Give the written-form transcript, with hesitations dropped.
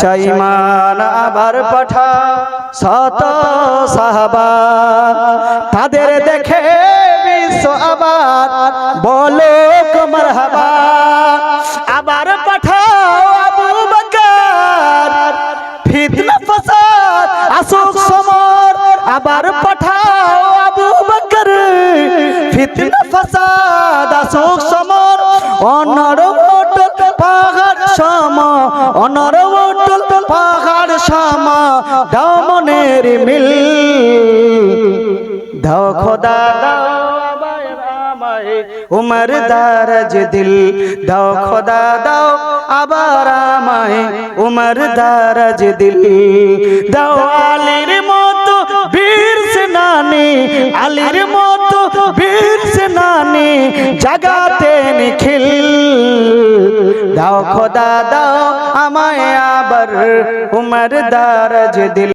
अच्छा ईमान आबार पाठा शत साहाबा तादेर देखे विश्व आबार बोलो मरहबा आबार पाठाओ आबू बकर फितना फसाद आशोक समर आबार पाठाओ आबू बकर फितना फसाद आशोक समर অনর অটল পাহাড় সম অনর অটল পাহাড় সম দাও মনের মিল দাও খোদা দাও আমায় উমর দারাজ দিল দাও খোদা দাও আবার আমায় উমর দারাজ দিল দাও আলীর মতো বীর সেনানী আলীর মতো বীর সেনানী জাগাতে নিখিল দাও খোদা দাও আমায় আবার উমর দারাজ দিল।